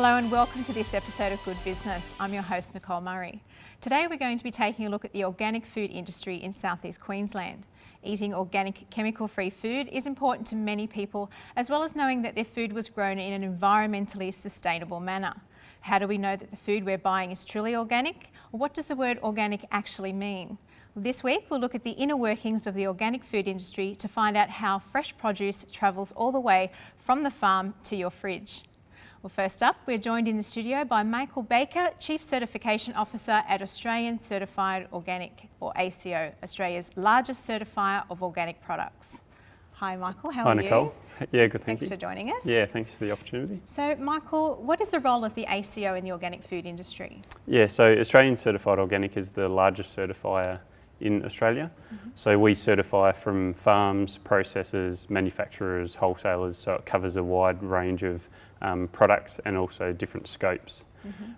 Hello and welcome to this episode of Good Business. I'm your host, Nicole Murray. Today we're going to be taking a look at the organic food industry in southeast Queensland. Eating organic, chemical-free food is important to many people, as well as knowing that their food was grown in an environmentally sustainable manner. How do we know that the food we're buying is truly organic? Or what does the word organic actually mean? This week we'll look at the inner workings of the organic food industry to find out how fresh produce travels all the way from the farm to your fridge. Well, first up, we're joined in the studio by Michael Baker, Chief Certification Officer at Australian Certified Organic, or ACO, Australia's largest certifier of organic products. Hi Michael, how are you? Hi Nicole. Yeah, good, Thanks for joining us. Yeah, thanks for the opportunity. So Michael, what is the role of the ACO in the organic food industry? Yeah, so Australian Certified Organic is the largest certifier in Australia. So we certify from farms, processors, manufacturers, wholesalers, so it covers a wide range of products and also different scopes.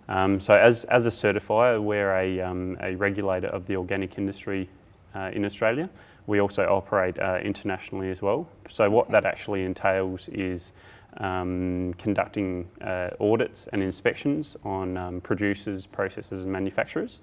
So as a certifier, we're a regulator of the organic industry in Australia. We also operate internationally as well. So what that actually entails is conducting audits and inspections on producers, processors and manufacturers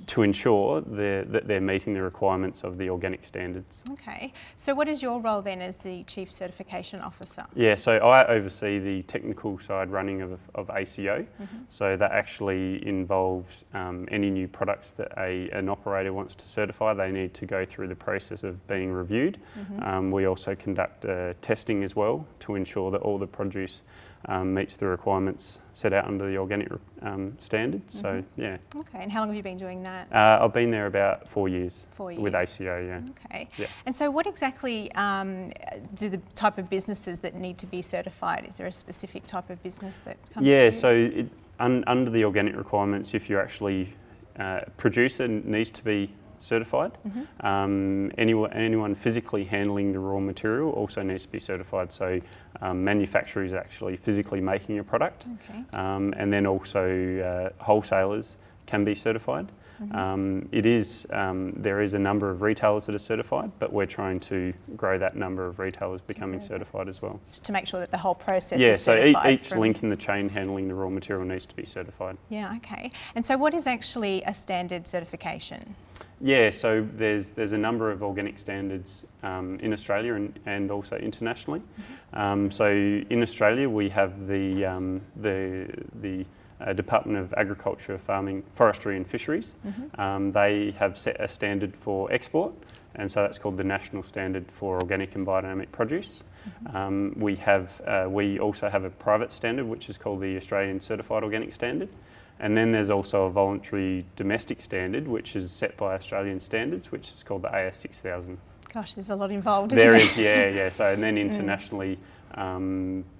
to ensure that they're meeting the requirements of the organic standards. Okay, so what is your role then as the Chief Certification Officer? Yeah, so I oversee the technical side running of ACO. So that actually involves any new products that an operator wants to certify. They need to go through the process of being reviewed. We also conduct testing as well to ensure that all the produce meets the requirements set out under the organic standards. So yeah. Okay, and how long have you been doing that? I've been there about 4 years. 4 years. With ACO, yeah. Okay. Yeah. And so what exactly do the type of businesses that need to be certified? Is there a specific type of business that comes to you? Yeah, so under the organic requirements, if you're actually producer needs to be certified. Anyone physically handling the raw material also needs to be certified. So manufacturer is actually physically making a product. Okay. And then also wholesalers can be certified. There is a number of retailers that are certified, but we're trying to grow that number of retailers becoming certified as well. To make sure that the whole process is so certified. each link in the chain handling the raw material needs to be certified. Yeah, okay. And so what is actually a standard certification? Yeah, so there's a number of organic standards in Australia and also internationally. So in Australia we have the Department of Agriculture, Farming, Forestry and Fisheries. They have set a standard for export, and so that's called the National Standard for Organic and Biodynamic Produce. We also have a private standard which is called the Australian Certified Organic Standard. And then there's also a voluntary domestic standard which is set by Australian standards, which is called the AS 6000. Gosh, there's a lot involved, isn't There there? is, yeah. So and then internationally,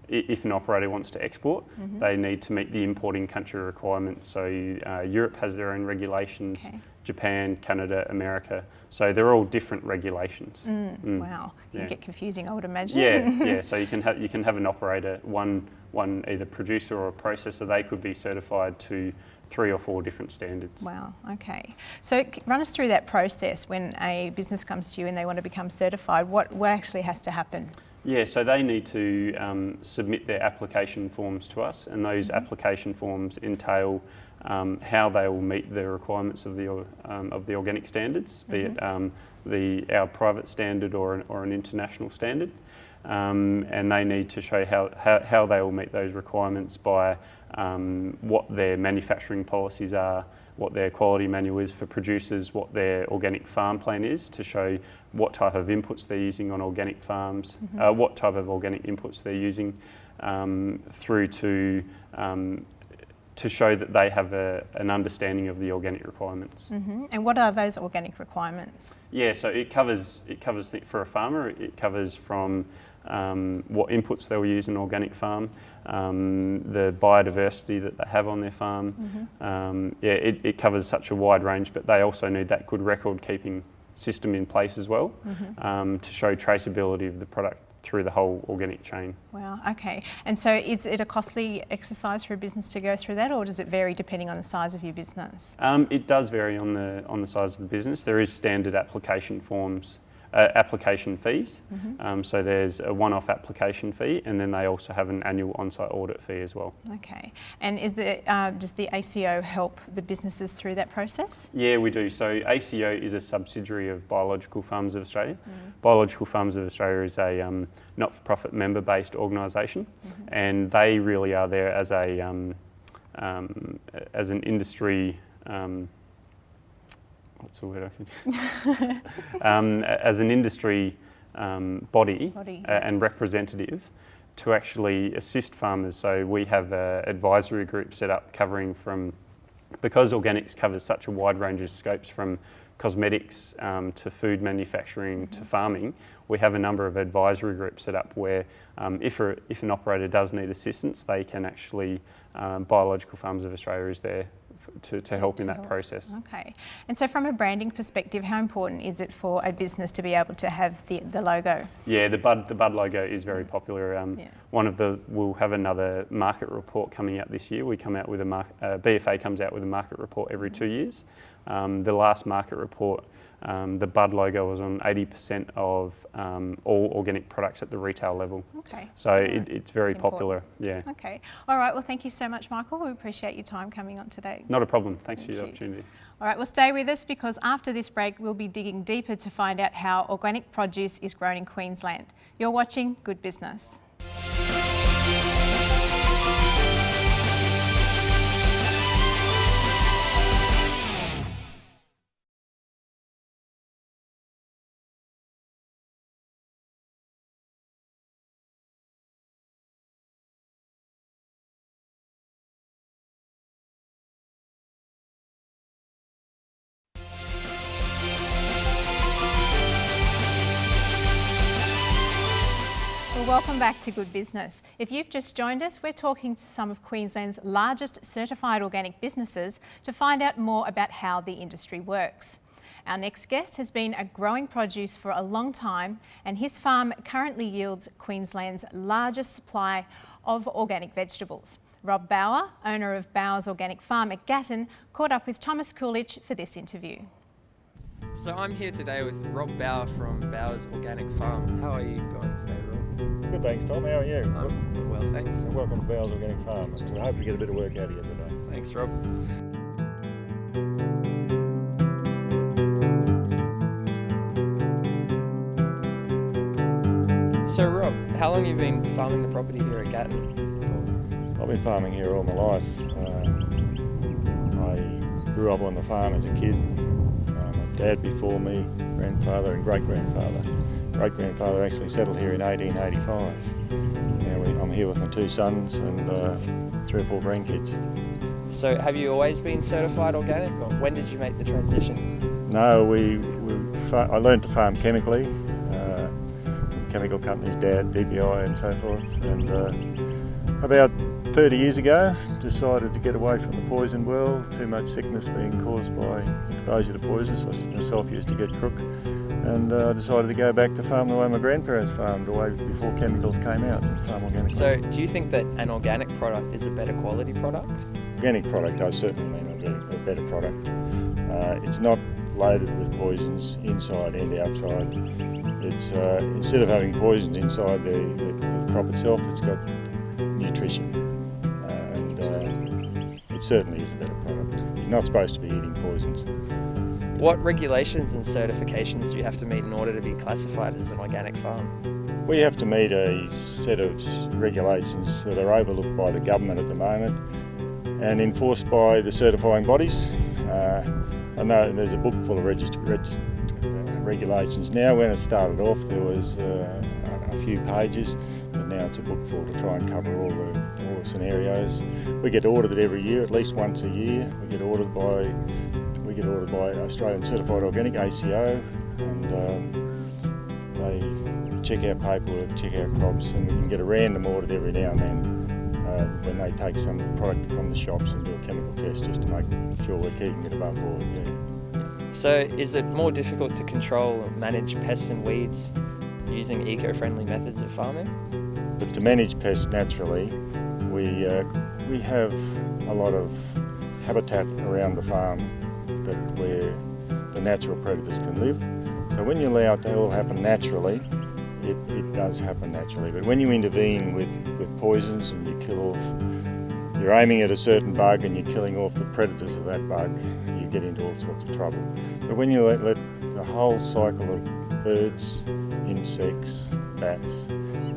if an operator wants to export, they need to meet the importing country requirements. So Europe has their own regulations, Japan, Canada, America. So they're all different regulations. Wow, it can get confusing, I would imagine. Yeah. So you can have an operator, one either producer or a processor. They could be certified to 3 or 4 different standards. Wow, okay. So run us through that process when a business comes to you and they want to become certified. What actually has to happen? Yeah, so they need to submit their application forms to us, and those application forms entail how they will meet the requirements of the organic standards, be it our private standard or an international standard. And they need to show how they will meet those requirements by what their manufacturing policies are, what their quality manual is for producers, what their organic farm plan is to show what type of inputs they're using on organic farms, what type of organic inputs they're using, through to show that they have an understanding of the organic requirements. And what are those organic requirements? Yeah, so it covers for a farmer. It covers from what inputs they'll use in an organic farm, the biodiversity that they have on their farm. It covers such a wide range, but they also need that good record keeping system in place as well, to show traceability of the product through the whole organic chain. Wow, okay. And so is it a costly exercise for a business to go through that, or does it vary depending on the size of your business? It does vary on the size of the business. There is standard application forms application fees. So there's a one-off application fee, and then they also have an annual on-site audit fee as well. Okay. And does the ACO help the businesses through that process? Yeah, we do. So ACO is a subsidiary of Biological Farms of Australia. Biological Farms of Australia is a not-for-profit member-based organisation, and they really are there as an industry. What's the word I can? As an industry body and representative to actually assist farmers. So we have an advisory group set up covering because organics covers such a wide range of scopes from cosmetics to food manufacturing to farming. We have a number of advisory groups set up where if an operator does need assistance, they can actually, Biological Farms of Australia is there to help in that process. Okay. And so from a branding perspective, how important is it for a business to be able to have the logo? Yeah, the Bud logo is very popular. We'll have another market report coming out this year. We come out with BFA comes out with a market report every 2 years. The last market report, the Bud logo was on 80% of all organic products at the retail level. Okay. So it's very popular. Yeah. Okay. All right. Well, thank you so much, Michael. We appreciate your time coming on today. Not a problem. Thanks for the opportunity. All right. Well, stay with us because after this break, we'll be digging deeper to find out how organic produce is grown in Queensland. You're watching Good Business. Welcome back to Good Business. If you've just joined us, we're talking to some of Queensland's largest certified organic businesses to find out more about how the industry works. Our next guest has been growing produce for a long time, and his farm currently yields Queensland's largest supply of organic vegetables. Rob Bauer, owner of Bauer's Organic Farm at Gatton, caught up with Thomas Coolidge for this interview. So I'm here today with Rob Bauer from Bauer's Organic Farm. How are you going today, Rob? Good, thanks, Tom. How are you? I'm well, thanks. And welcome to Bauer's Organic Farm. We hope to get a bit of work out of you today. Thanks, Rob. So, Rob, how long have you been farming the property here at Gatton? I've been farming here all my life. I grew up on the farm as a kid. My dad before me, grandfather and great-grandfather. Great-grandfather actually settled here in 1885. Now I'm here with my 2 sons and 3 or 4 grandkids. So have you always been certified organic, or when did you make the transition? No, I learned to farm chemically. Chemical companies, Dad, DBI and so forth. And about 30 years ago, decided to get away from the poison world. Too much sickness being caused by exposure to poisons. I myself used to get crook. And I decided to go back to farm the way my grandparents farmed, the way before chemicals came out, and farm organically. So do you think that an organic product is a better quality product? Organic product, I certainly mean a better product. It's not loaded with poisons inside and outside. It's instead of having poisons inside the crop itself, it's got nutrition. It certainly is a better product. You're not supposed to be eating poisons. What regulations and certifications do you have to meet in order to be classified as an organic farm? We have to meet a set of regulations that are overlooked by the government at the moment and enforced by the certifying bodies. I know there's a book full of regulations now. When it started off there was a few pages, but now it's a book full to try and cover all the scenarios. We get audited every year, at least once a year. We get audited by Australian Certified Organic, ACO, and they check our paperwork, check our crops, and we can get a random audit every now and then when they take some product from the shops and do a chemical test just to make sure we're keeping it above board. Yeah. So is it more difficult to control and manage pests and weeds using eco-friendly methods of farming? But to manage pests naturally, we have a lot of habitat around the farm where the natural predators can live. So when you allow it to all happen naturally, it does happen naturally. But when you intervene with poisons and you kill off, you're aiming at a certain bug and you're killing off the predators of that bug, you get into all sorts of trouble. But when you let the whole cycle of birds, insects, bats,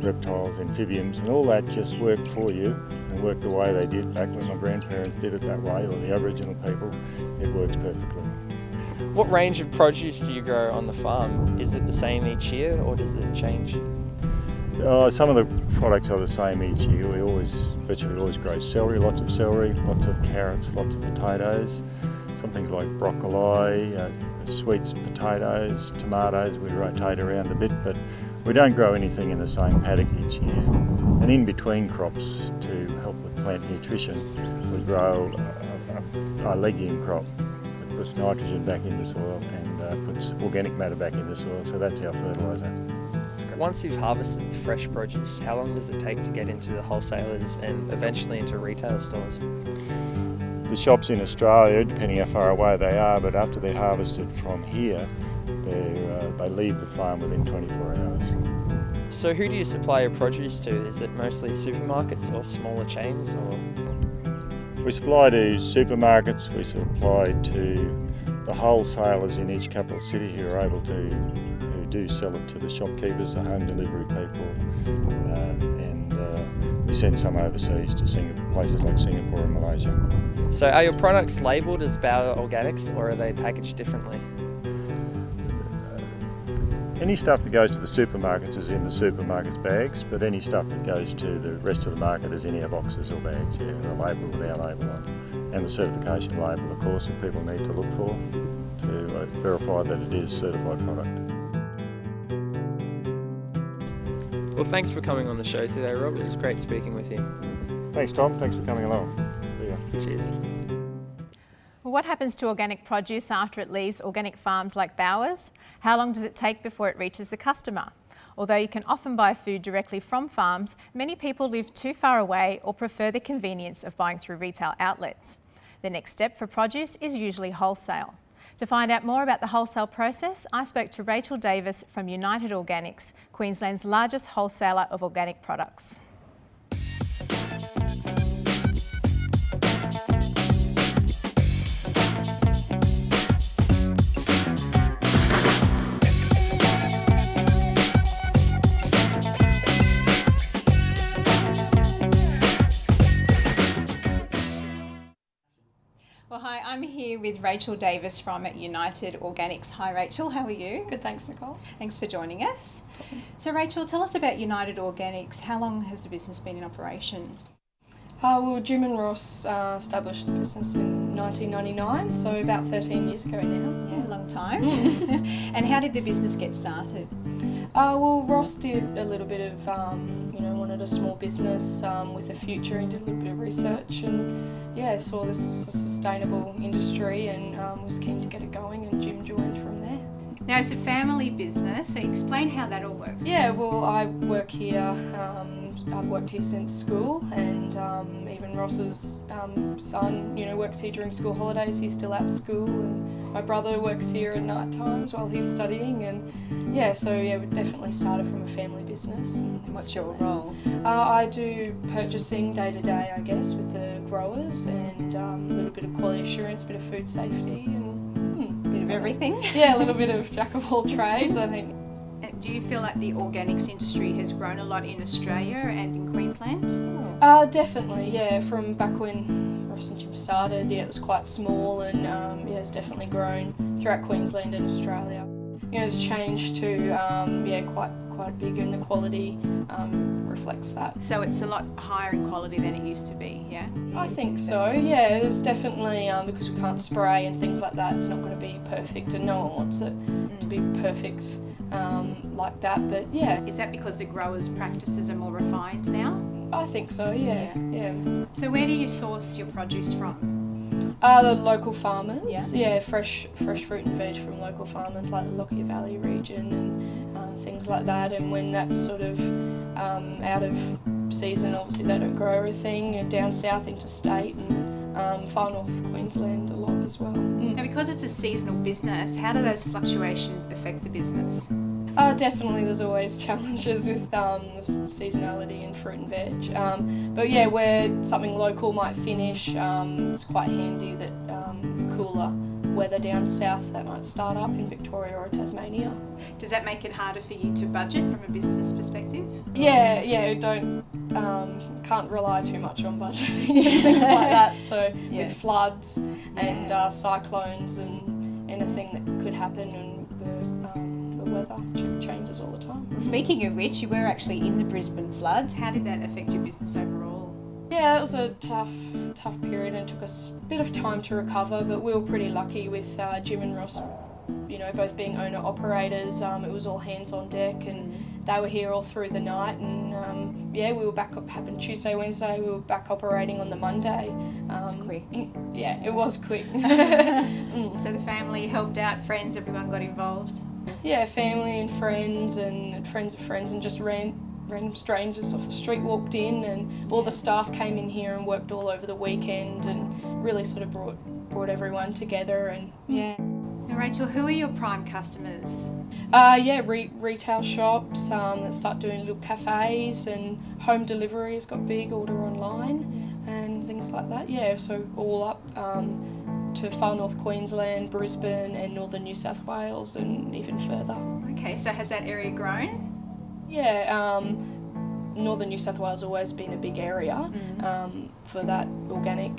reptiles, amphibians, and all that just work for you and work the way they did back when my grandparents did it that way, or the Aboriginal people, it works perfectly. What range of produce do you grow on the farm? Is it the same each year or does it change? Some of the products are the same each year. We virtually always grow celery, lots of carrots, lots of potatoes. Some things like broccoli, sweets, potatoes, tomatoes, we rotate around a bit, but we don't grow anything in the same paddock each year. And in between crops, to help with plant nutrition, we grow a legume crop that puts nitrogen back in the soil and puts organic matter back in the soil, so that's our fertiliser. Once you've harvested the fresh produce, how long does it take to get into the wholesalers and eventually into retail stores? The shops in Australia, depending how far away they are, but after they're harvested from here, they leave the farm within 24 hours. So who do you supply your produce to? Is it mostly supermarkets or smaller chains? Or? We supply to supermarkets, we supply to the wholesalers in each capital city who do sell it to the shopkeepers, the home delivery people, and we send some overseas to places like Singapore and Malaysia. So are your products labelled as bio organics or are they packaged differently? Any stuff that goes to the supermarkets is in the supermarket's bags, but any stuff that goes to the rest of the market is in our boxes or bags, yeah, a label with our label on. And the certification label, of course, that people need to look for to verify that it is a certified product. Well, thanks for coming on the show today, Rob. It was great speaking with you. Thanks, Tom. Thanks for coming along. See ya. Cheers. Well, what happens to organic produce after it leaves organic farms like Bowers? How long does it take before it reaches the customer? Although you can often buy food directly from farms, many people live too far away or prefer the convenience of buying through retail outlets. The next step for produce is usually wholesale. To find out more about the wholesale process, I spoke to Rachel Davis from United Organics, Queensland's largest wholesaler of organic products. Well, hi, I'm here with Rachel Davis from United Organics. Hi, Rachel, how are you? Good, thanks, Nicole. Thanks for joining us. So, Rachel, tell us about United Organics. How long has the business been in operation? Well, Jim and Ross established the business in 1999, so about 13 years ago now. Yeah, a long time. And how did the business get started? Well, Ross did a little bit of, wanted a small business with a future. He did a little bit of research and, saw this as a sustainable industry and was keen to get it going, and Jim joined from there. Now, it's a family business, so explain how that all works. Yeah, well, I work here. I've worked here since school, and even Ross's son, works here during school holidays. He's still at school, and my brother works here at night times while he's studying, and we definitely started from a family business. And what's your role? I do purchasing day to day, I guess, with the growers, and a little bit of quality assurance, a bit of food safety, and a bit of everything. Yeah, a little bit of jack of all trades, I think. Do you feel like the organics industry has grown a lot in Australia and in Queensland? Definitely, yeah. From back when Ross and Jim started, it was quite small, and it's definitely grown throughout Queensland and Australia. It's changed to quite big, and the quality reflects that. So it's a lot higher in quality than it used to be, yeah? I think so, yeah. It's definitely, because we can't spray and things like that, it's not going to be perfect, and no one wants it to be perfect like that, but yeah. Is that because the growers' practices are more refined now? I think so, yeah. So where do you source your produce from? The local farmers, fresh fruit and veg from local farmers like the Lockyer Valley region and things like that. And when that's sort of out of season, obviously they don't grow everything, and down south interstate, and far north Queensland a lot as well. Now, because it's a seasonal business, how do those fluctuations affect the business? Definitely, there's always challenges with seasonality in fruit and veg. But yeah, where something local might finish, it's quite handy that with cooler weather down south, that might start up in Victoria or Tasmania. Does that make it harder for you to budget from a business perspective? Yeah, can't rely too much on budgeting and things like that. So with floods and cyclones and anything that could happen, and the weather changes all the time. Well, speaking of which, you were actually in the Brisbane floods. How did that affect your business overall? Yeah, it was a tough period and took us a bit of time to recover, but we were pretty lucky with Jim and Ross, both being owner-operators. It was all hands on deck, and they were here all through the night, and we were back up, happened Tuesday, Wednesday, we were back operating on the Monday. That's quick. Yeah, it was quick. So the family helped out, friends, everyone got involved? Yeah, family and friends of friends, and just random strangers off the street walked in, and all the staff came in here and worked all over the weekend, and really sort of brought everyone together. And Now, Rachel, who are your prime customers? Retail shops that start doing little cafes, and home delivery has got big, order online and things like that. Yeah, so all up to far north Queensland, Brisbane and northern New South Wales, and even further. Okay, so has that area grown? Yeah, northern New South Wales has always been a big area for that organic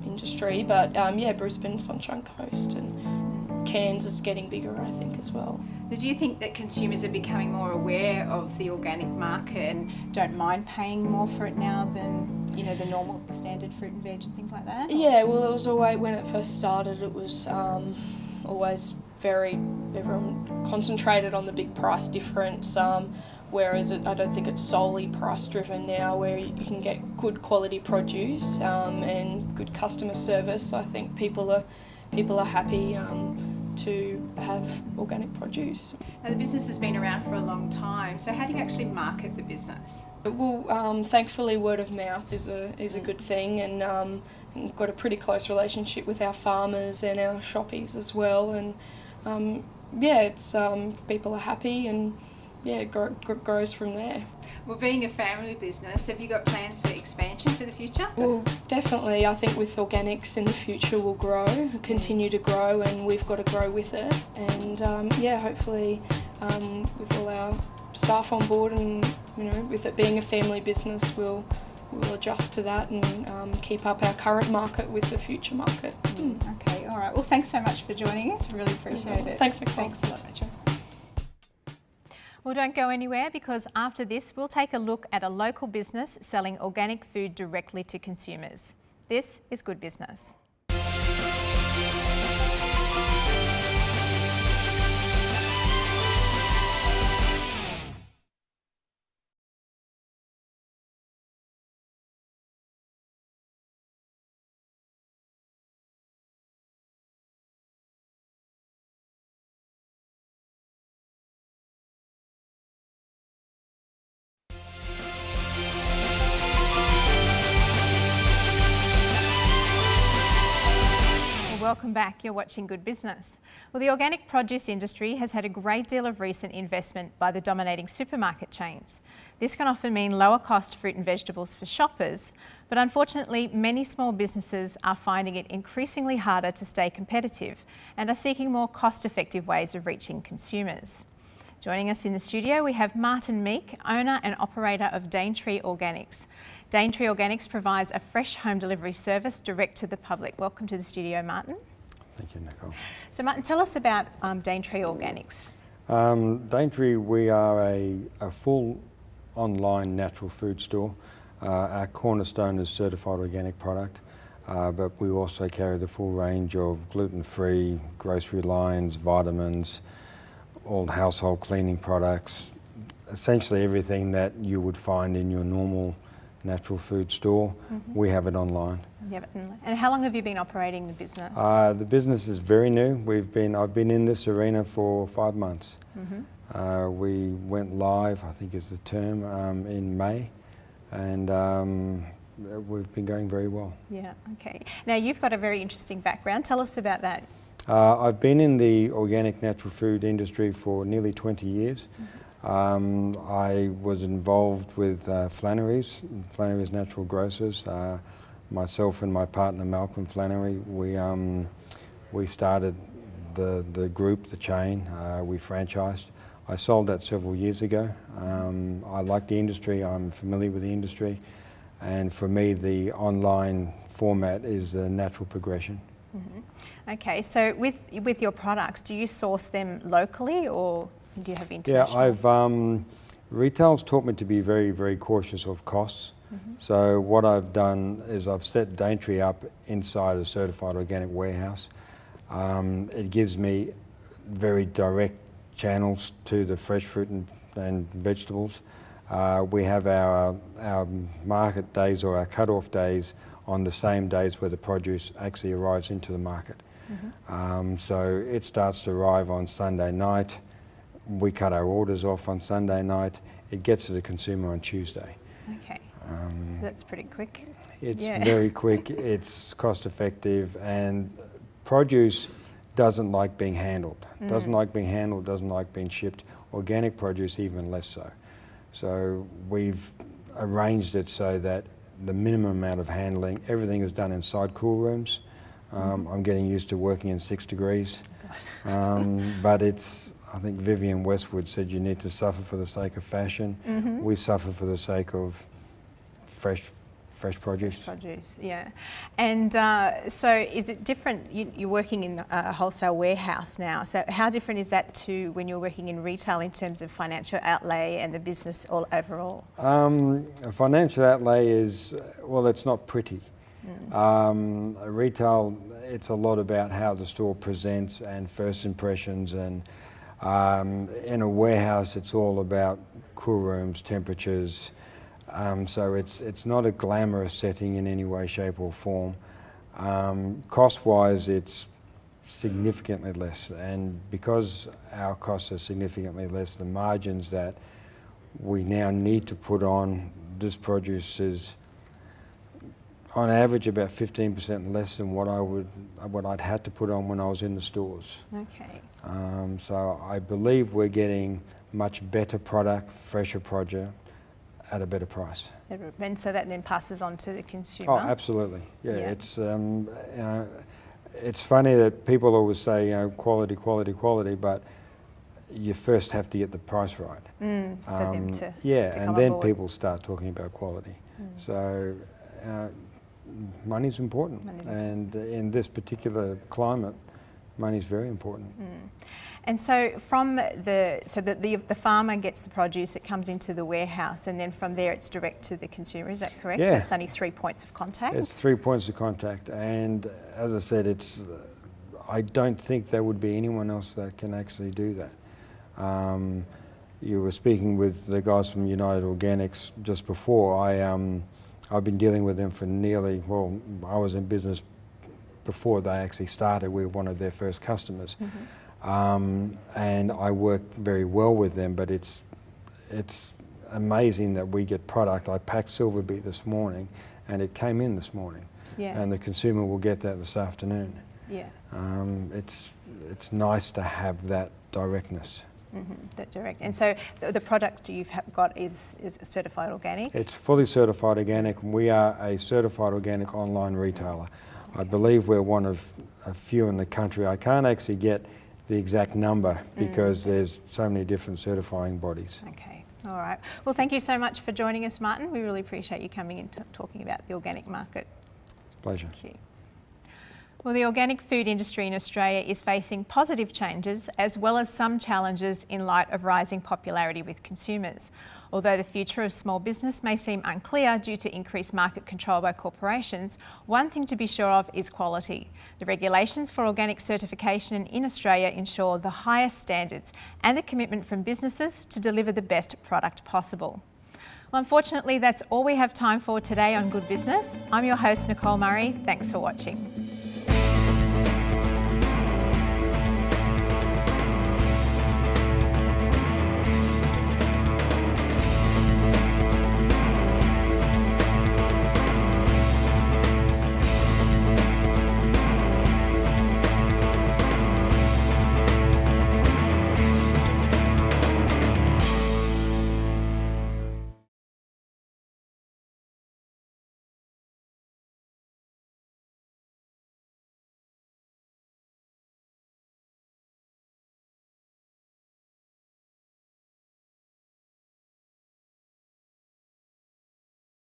industry, but Brisbane, Sunshine Coast, and Cairns is getting bigger, I think, as well. Do you think that consumers are becoming more aware of the organic market and don't mind paying more for it now than the normal, the standard fruit and veg and things like that? Yeah, well, it was always, when it first started, it was always everyone concentrated on the big price difference, whereas I don't think it's solely price driven now, where you can get good quality produce and good customer service. I think people are happy to have organic produce. Now, the business has been around for a long time, so how do you actually market the business? Well, thankfully word of mouth is a good thing, and we've got a pretty close relationship with our farmers and our shoppies as well, and it's people are happy, and it grows from there. Well, being a family business, have you got plans for expansion for the future? Well, definitely. I think with organics in the future will continue to grow, and we've got to grow with it. And hopefully with all our staff on board, and with it being a family business, we'll adjust to that and keep up our current market with the future market. Okay, all right. Well, thanks so much for joining us. Really appreciate it. Thanks, Nicole. Thanks a lot, Rachel. Well, don't go anywhere, because after this, we'll take a look at a local business selling organic food directly to consumers. This is Good Business. Welcome back. You're watching Good Business. Well, the organic produce industry has had a great deal of recent investment by the dominating supermarket chains. This can often mean lower cost fruit and vegetables for shoppers, but unfortunately many small businesses are finding it increasingly harder to stay competitive and are seeking more cost-effective ways of reaching consumers. Joining us in the studio, we have Martin Meek, owner and operator of Daintree Organics. Daintree Organics provides a fresh home delivery service direct to the public. Welcome to the studio, Martin. Thank you, Nicole. So Martin, tell us about Daintree Organics. Daintree, we are a full online natural food store. Our cornerstone is certified organic product, but we also carry the full range of gluten-free grocery lines, vitamins, all household cleaning products, essentially everything that you would find in your normal natural food store. We have it online. And how long have you been operating the business? The business is very new. I've been in this arena for 5 months. We went live, I think is the term, in May, and we've been going very well. Yeah, okay. Now you've got a very interesting background. Tell us about that. I've been in the organic natural food industry for nearly 20 years. I was involved with Flannery's Natural Grocers. Myself and my partner Malcolm Flannery, we started the group, the chain. We franchised. I sold that several years ago. I like the industry. I'm familiar with the industry, and for me, the online format is the natural progression. Okay, so with your products, do you source them locally or do you have international? Yeah, retail's taught me to be very, very cautious of costs. So what I've done is I've set Daintree up inside a certified organic warehouse. It gives me very direct channels to the fresh fruit and vegetables. We have our market days or our cut-off days on the same days where the produce actually arrives into the market. So it starts to arrive on Sunday night. We cut our orders off on Sunday night. It gets to the consumer on Tuesday. Okay, that's pretty quick. It's very quick, it's cost effective, and produce doesn't like being handled. Doesn't like being handled, doesn't like being shipped. Organic produce even less so. So we've arranged it so that the minimum amount of handling, everything is done inside cool rooms. I'm getting used to working in 6 degrees. But I think Vivienne Westwood said you need to suffer for the sake of fashion. We suffer for the sake of fresh produce. Fresh produce, yeah. And so is it different? You're working in a wholesale warehouse now. So how different is that to when you're working in retail in terms of financial outlay and the business overall? A financial outlay is, well, it's not pretty. Retail, it's a lot about how the store presents and first impressions, and in a warehouse it's all about cool rooms, temperatures. So it's not a glamorous setting in any way, shape or form. Cost-wise, it's significantly less, and because our costs are significantly less, the margins that we now need to put on this produce is on average about 15% less than what I'd had to put on when I was in the stores. Okay. So I believe we're getting much better product, fresher product at a better price. And so that then passes on to the consumer? Oh, absolutely. Yeah. It's funny that people always say, quality, quality, quality, but you first have to get the price right. For them to and then people start talking about quality. So money's important, and in this particular climate, money's very important. And so from the farmer gets the produce, it comes into the warehouse, and then from there it's direct to the consumer, is that correct? Yeah. So it's only 3 points of contact? It's 3 points of contact, and as I said, I don't think there would be anyone else that can actually do that. You were speaking with the guys from United Organics just before. I've been dealing with them for I was in business before they actually started. We were one of their first customers. And I work very well with them, but it's amazing that we get product. I packed Silver Beet this morning and it came in this morning. And the consumer will get that this afternoon. It's nice to have that directness. That direct. And so the product you've got is certified organic? It's fully certified organic. We are a certified organic online retailer. I believe we're one of a few in the country. I can't actually get the exact number because there's so many different certifying bodies. Okay, all right. Well, thank you so much for joining us, Martin. We really appreciate you coming in talking about the organic market. It's a pleasure. Thank you. Well, the organic food industry in Australia is facing positive changes as well as some challenges in light of rising popularity with consumers. Although the future of small business may seem unclear due to increased market control by corporations, one thing to be sure of is quality. The regulations for organic certification in Australia ensure the highest standards and the commitment from businesses to deliver the best product possible. Well, unfortunately, that's all we have time for today on Good Business. I'm your host, Nicole Murray. Thanks for watching.